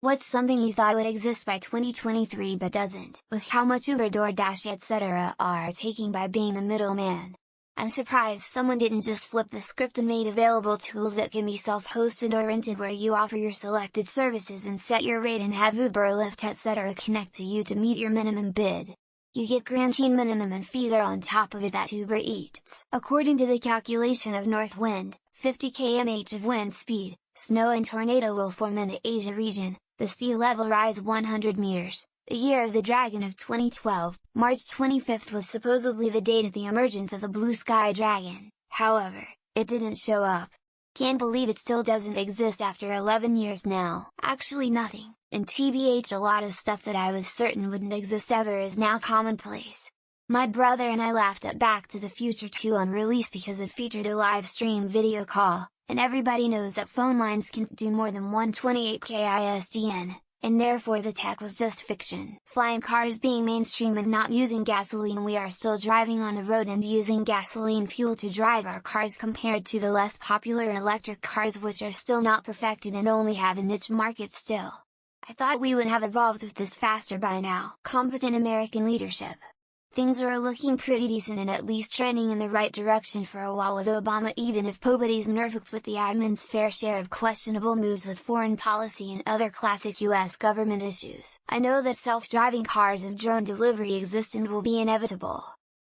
What's something you thought would exist by 2023 but doesn't, with how much Uber, DoorDash etc. are taking by being the middleman? I'm surprised someone didn't just flip the script and made available tools that can be self-hosted or rented, where you offer your selected services and set your rate and have Uber, Lyft etc. connect to you to meet your minimum bid. You get guaranteed minimum and fees are on top of it at Uber Eats. According to the calculation of north wind, 50 km/h of wind speed, snow and tornado will form in the Asia region, the sea level rise 100 meters. The year of the dragon of 2012, March 25th was supposedly the date of the emergence of the blue sky dragon. However, it didn't show up. Can't believe it still doesn't exist after 11 years now. Actually nothing, and TBH, a lot of stuff that I was certain wouldn't exist ever is now commonplace. My brother and I laughed at Back to the Future 2 on release because it featured a live stream video call, and everybody knows that phone lines can't do more than 128 ISDN, and therefore the tech was just fiction. Flying cars being mainstream and not using gasoline, we are still driving on the road and using gasoline fuel to drive our cars compared to the less popular electric cars, which are still not perfected and only have a niche market still. I thought we would have evolved with this faster by now. Competent American leadership. Things were looking pretty decent and at least trending in the right direction for a while with Obama, even if nobody's nervous with the admin's fair share of questionable moves with foreign policy and other classic US government issues. I know that self-driving cars and drone delivery exist and will be inevitable.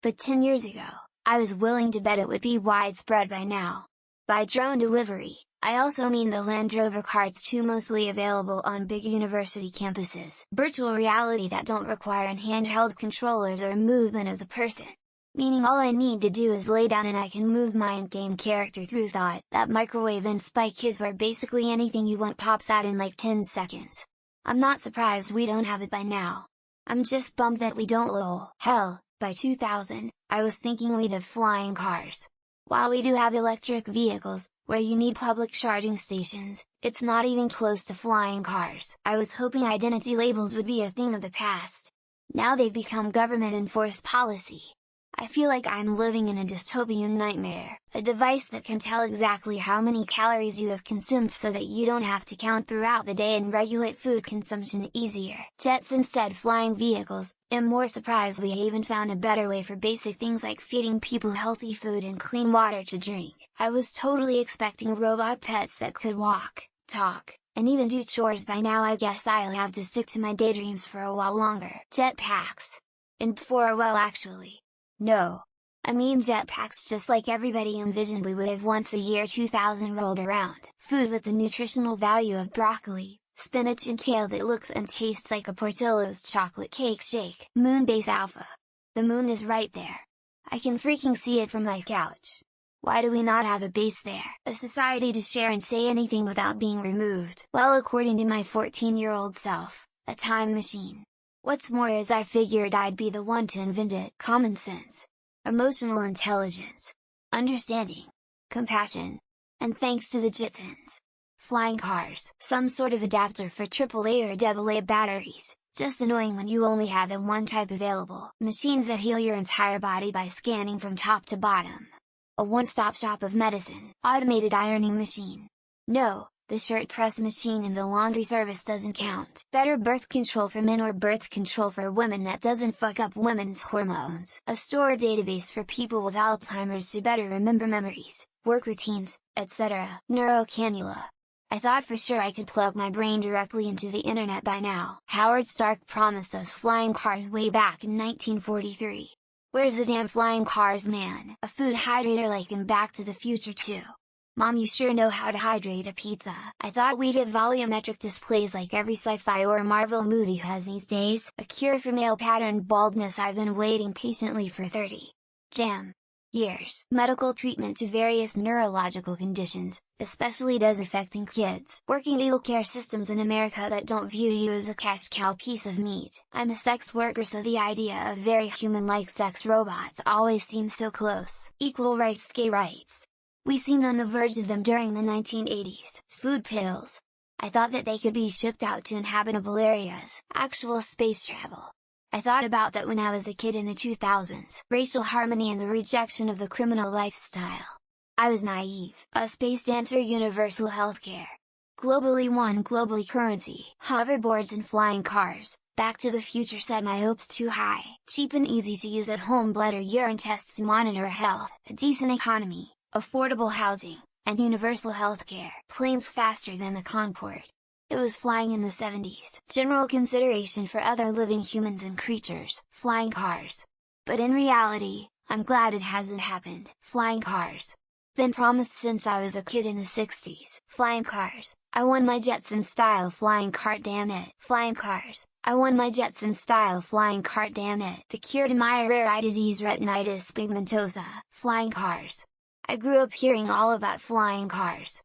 But 10 years ago, I was willing to bet it would be widespread by now. By drone delivery, I also mean the Land Rover carts, too, mostly available on big university campuses. Virtual reality that don't require handheld controllers or movement of the person. Meaning all I need to do is lay down and I can move my in-game character through thought. That microwave and spike is where basically anything you want pops out in like 10 seconds. I'm not surprised we don't have it by now. I'm just bummed that we don't. Lol. Hell, by 2000, I was thinking we'd have flying cars. While we do have electric vehicles, where you need public charging stations, it's not even close to flying cars. I was hoping identity labels would be a thing of the past. Now they've become government-enforced policy. I feel like I'm living in a dystopian nightmare. A device that can tell exactly how many calories you have consumed so that you don't have to count throughout the day and regulate food consumption easier. Jets instead, flying vehicles. I'm more surprised we even found a better way for basic things like feeding people healthy food and clean water to drink. I was totally expecting robot pets that could walk, talk, and even do chores by now. I guess I'll have to stick to my daydreams for a while longer. Jetpacks. And for, well, actually, no. I mean jetpacks just like everybody envisioned we would have once the year 2000 rolled around. Food with the nutritional value of broccoli, spinach and kale that looks and tastes like a Portillo's chocolate cake shake. Moonbase Alpha. The moon is right there. I can freaking see it from my couch. Why do we not have a base there? A society to share and say anything without being removed? Well, according to my 14-year-old self, a time machine. What's more is I figured I'd be the one to invent it. Common sense, emotional intelligence, understanding, compassion, and thanks to the Jetsons. Flying cars, some sort of adapter for AAA or AA batteries, just annoying when you only have the one type available. Machines that heal your entire body by scanning from top to bottom. A one-stop shop of medicine. Automated ironing machine. No, the shirt press machine in the laundry service doesn't count. Better birth control for men or birth control for women that doesn't fuck up women's hormones. A store database for people with Alzheimer's to better remember memories, work routines, etc. Neurocannula. I thought for sure I could plug my brain directly into the internet by now. Howard Stark promised us flying cars way back in 1943. Where's the damn flying cars, man? A food hydrator like in Back to the Future 2. Mom, you sure know how to hydrate a pizza. I thought we'd have volumetric displays like every sci-fi or Marvel movie has these days. A cure for male pattern baldness. I've been waiting patiently for 30 years. Medical treatment to various neurological conditions, especially those affecting kids. Working legal care systems in America that don't view you as a cash cow piece of meat. I'm a sex worker, so the idea of very human-like sex robots always seems so close. Equal rights, gay rights. We seemed on the verge of them during the 1980s. Food pills. I thought that they could be shipped out to inhabitable areas. Actual space travel. I thought about that when I was a kid in the 2000s. Racial harmony and the rejection of the criminal lifestyle. I was naive. A space dancer, universal healthcare. Globally one globally currency. Hoverboards and flying cars. Back to the Future set my hopes too high. Cheap and easy to use at home bladder urine tests to monitor health. A decent economy, affordable housing, and universal healthcare. Planes faster than the Concorde. It was flying in the 70s. General consideration for other living humans and creatures. Flying cars. But in reality, I'm glad it hasn't happened. Flying cars. Been promised since I was a kid in the 60s. Flying cars. I won my Jetson style flying cart, damn it. Flying cars. I won my Jetson style flying cart, damn it. The cure to my rare eye disease retinitis pigmentosa. Flying cars. I grew up hearing all about flying cars.